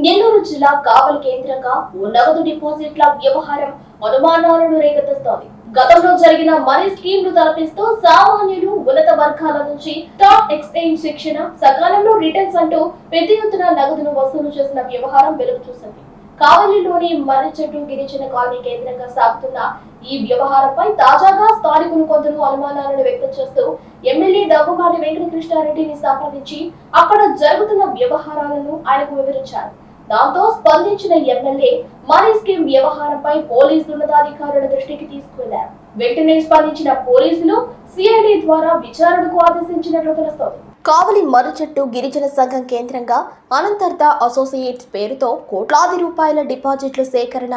నెల్లూరు జిల్లా కావలి కేంద్రంగా ఓ నగదు డిపాజిట్ల వ్యవహారం అనుమానాలను రేకెత్తిస్తోంది. గతంలో జరిగిన మనీ స్కీమ్లు తలపిస్తూ సామాన్యులు, ఉన్నత వర్గాల నుంచి స్టాక్ ఎక్స్చేంజ్ శిక్షణ, సకాలంలో రిటర్న్స్ అంటూ పెద్ద ఎత్తున నగదును వసూలు చేసిన వ్యవహారం వెలుగు చూసింది. కావలిలోని మర్రిచెట్టు గిరిజన కాలనీ కేంద్రంగా సాగుతున్న ఈ వ్యవహారంపై తాజాగా స్థానికులు కొందరు అనుమానాలను వ్యక్తం చేస్తూ ఎమ్మెల్యే దగ్గుబాటి వెంకటకృష్ణారెడ్డిని సంప్రదించి అక్కడ జరుగుతున్న వ్యవహారాలను ఆయనకు వివరించారు. దాంతో స్పందించిన ఎమ్మెల్యే మనీ స్కీమ్ వ్యవహారంపై పోలీసు ఉన్నతాధికారుల దృష్టికి తీసుకువెళ్లారు. వెంటనే స్పందించిన పోలీసులు సిఐడి ద్వారా విచారణకు ఆదేశించినట్లు తెలుస్తోంది. కావలి మర్రిచెట్టు గిరిజన సంఘం కేంద్రంగా అనంతర్ద అసోసియేట్స్ పేరుతో కోట్లాది రూపాయల డిపాజిట్ల సేకరణ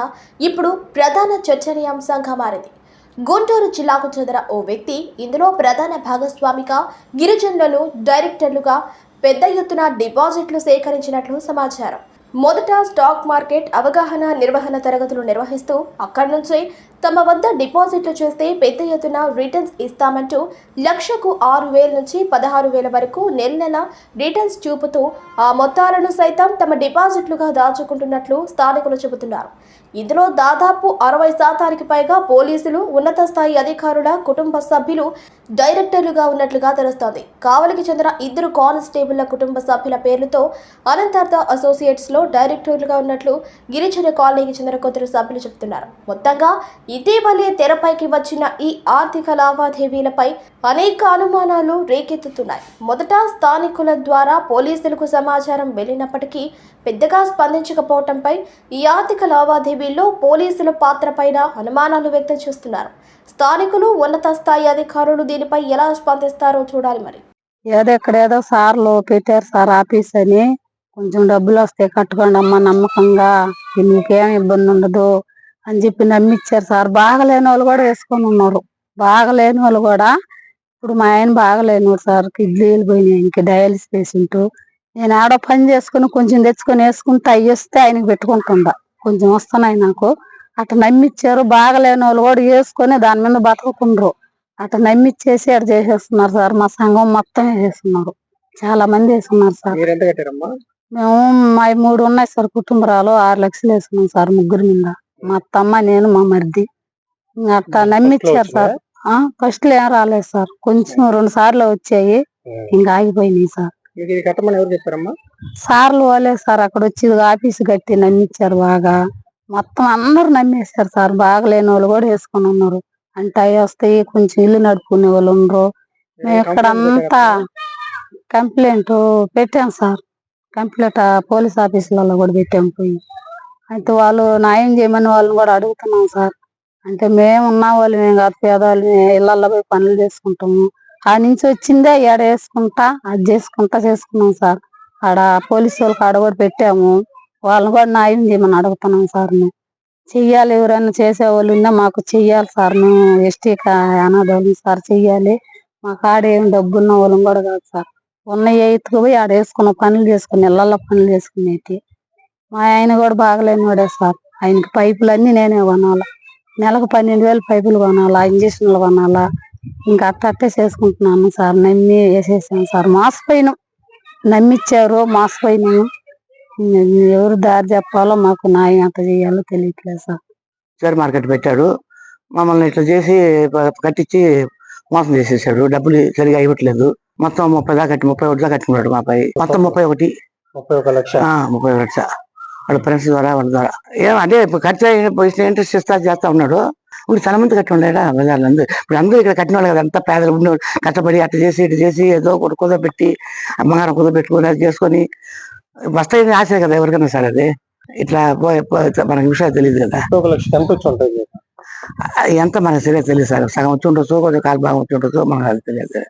ఇప్పుడు ప్రధాన చర్చనీయాంశంగా మారింది. గుంటూరు జిల్లాకు చెందిన ఓ వ్యక్తి ఇందులో ప్రధాన భాగస్వామిగా గిరిజనులను డైరెక్టర్లుగా పెద్ద ఎత్తున డిపాజిట్లు సేకరించినట్లు సమాచారం. మొదట స్టాక్ మార్కెట్ అవగాహన నిర్వహణ తరగతులు నిర్వహిస్తూ అక్కడి నుంచే తమ వద్ద డిపాజిట్లు చేస్తే పెద్ద ఎత్తున రిటర్న్స్ ఇస్తామంటూ లక్షకు 6,000 నుంచి 16,000 వరకు నెల రిటర్న్స్ చూపుతూ ఆ మొత్తాలను సైతం తమ డిపాజిట్లుగా దాచుకుంటున్నట్లు స్థానికులు చెబుతున్నారు. ఇందులో దాదాపు 60% పైగా పోలీసులు, ఉన్నత స్థాయి అధికారుల కుటుంబ సభ్యులు డైరెక్టర్లుగా ఉన్నట్లుగా తెలుస్తోంది. కావలికి చెందిన 2 కానిస్టేబుళ్ల కుటుంబ సభ్యుల పేర్లతో అనంతర్ద అసోసియేట్స్ లో డైరెక్టర్లుగా ఉన్నట్లు గిరిజన కాలనీకి చెందిన కొందరు సభ్యులు చెబుతున్నారు. మొత్తంగా ఇటీవలే తెరపైకి వచ్చిన ఈ ఆర్థిక లావాదేవీలపై అనేక అనుమానాలు రేకెత్తుతున్నాయి. మొదట స్థానికుల ద్వారా పోలీసులకు సమాచారం వెళ్లినప్పటికీ పెద్దగా స్పందించకపోవడంపై ఈ ఆర్థిక లావాదేవీల్లో పోలీసుల పాత్రపైన అనుమానాలు వ్యక్తం చేస్తున్నారు. స్థానికులు, ఉన్నత స్థాయి అధికారులు దీనిపై ఎలా స్పందిస్తారో చూడాలి. మరి ఎక్కడేదో సార్లు పెట్టారు సార్ ఆఫీస్ అని, కొంచెం డబ్బులు వస్తే కట్టుకోండి అమ్మా నమ్మకంగా, మీకేం ఇబ్బంది ఉండదు అని చెప్పి నమ్మిచ్చారు సార్. బాగలేని వాళ్ళు కూడా వేసుకొని ఉన్నారు. బాగలేని వాళ్ళు కూడా, ఇప్పుడు మా ఆయన బాగలేనివాడు సార్, కిడ్నీలు పోయినాయి, ఆయనకి డయాలిసిస్ పేషెంట్. నేను ఆడో పని చేసుకుని కొంచెం తెచ్చుకొని వేసుకుంటే అవి వస్తే ఆయనకి పెట్టుకుంటుందా, కొంచెం వస్తున్నాయి నాకు. అట్లా నమ్మిచ్చారు. బాగలేని వాళ్ళు కూడా వేసుకొని దాని మీద బతుకుతుండ్రు. అట్లా నమ్మిచ్చేసి అటు చేసేస్తున్నారు సార్. మా సంఘం మొత్తం వేసేస్తున్నారు, చాలా మంది వేసుకున్నారు సార్. మేము మా 3 ఉన్నాయి సార్ కుటుంబరాలు. 6 లక్షలు వేసుకున్నాం సార్ ముగ్గురు మీద. మా అత్తమ్మ, నేను, మా మరిది. అట్లా నమ్మిచ్చారు సార్. ఫస్ట్ లో ఏం రాలేదు సార్, కొంచెం 2 సార్లు వచ్చాయి, ఇంకా ఆగిపోయినాయి సార్. సార్లు వాళ్ళే సార్, అక్కడ వచ్చి ఆఫీసు కట్టి నమ్మిచ్చారు బాగా. మొత్తం అందరూ నమ్మేశారు సార్. బాగలేని వాళ్ళు కూడా వేసుకొని ఉన్నారు. అంటే అవి వస్తాయి, కొంచెం ఇల్లు నడుపుకునే వాళ్ళు ఉండరు. మేము ఇక్కడంతా కంప్లైంట్ పెట్టాం సార్. కంప్లైంట్ పోలీస్ ఆఫీసులలో కూడా పెట్టాం పోయి. అయితే వాళ్ళు న్యాయం చేయమని వాళ్ళని కూడా అడుగుతున్నాం సార్. అంటే మేము ఉన్న వాళ్ళు, మేము కాదు పేదవాళ్ళు, ఇళ్లలో పోయి పనులు చేసుకుంటాము. ఆ నుంచి వచ్చిందే ఏడ వేసుకుంటా అది చేసుకున్నాం సార్. ఆడ పోలీసు వాళ్ళకి ఆడ కూడా పెట్టాము. వాళ్ళని కూడా న్యాయం చేయమని అడుగుతున్నాం సార్. మేము చెయ్యాలి, ఎవరైనా చేసేవాళ్ళు ఉన్నా మాకు చెయ్యాలి సార్. మేము ఎస్టీ అనాథాలు సార్, చెయ్యాలి. మాకు ఆడేం డబ్బున్న వాళ్ళం కూడా కాదు సార్. ఉన్న ఎత్తుకు పోయి ఆడ వేసుకున్న పనులు చేసుకుని, ఇళ్లలో పనులు చేసుకునేటి. మా ఆయన కూడా బాగలేని వాడే సార్. ఆయనకి పైపులు అన్ని నేనే కొనాలా, నెలకు 12,000 పైపులు కొనాలా, ఇంజక్షన్లు కొనాలా. ఇంకా అట్టే చేసుకుంటున్నాను సార్. నమ్మి వేసేసాను సార్. మోసపోయినాం, నమ్మిచ్చారు, మోసపోయినాము. ఎవరు దారి చెప్పాలో, మాకు న్యాయం ఎంత చేయాలో తెలియట్లేదు సార్. షేర్ మార్కెట్ పెట్టాడు, మమ్మల్ని ఇట్లా చేసి కట్టించి మోసం చేసేసాడు. డబ్బులు సరిగా ఇవ్వట్లేదు. మొత్తం 31 దాకా కట్టుకున్నాడు మా పై. మొత్తం 31 లక్ష. 31 లక్ష వాళ్ళ ఫ్రెండ్స్ ద్వారా, వాళ్ళ ద్వారా. అదే ఇప్పుడు ఖర్చు ఇంట్రెస్ట్ చేస్తా ఉన్నాడు. ఇప్పుడు చాలా మంది కట్టి ఉన్నాడా బజార్లో. ఇప్పుడు అందరూ ఇక్కడ కట్టిన వాళ్ళు కదా, అంతా పేదలు ఉండే కష్టపడి అట్లా చేసి ఇటు చేసి ఏదో ఒకటి కుదపెట్టి బంగారం కుదపెట్టుకుని అది చేసుకొని వస్తాయని ఆశ కదా ఎవరికైనా సరే. అది ఇట్లా మనకి విషయాలు తెలియదు కదా. 1 లక్ష ఎంత వచ్చి ఉంటుంది? ఎంత మనకు సరిగా తెలియదు సార్. సగం వచ్చి ఉండొచ్చు, కొంచెం కాలు భాగం వచ్చి ఉండొచ్చు, మనకు అది తెలియదు.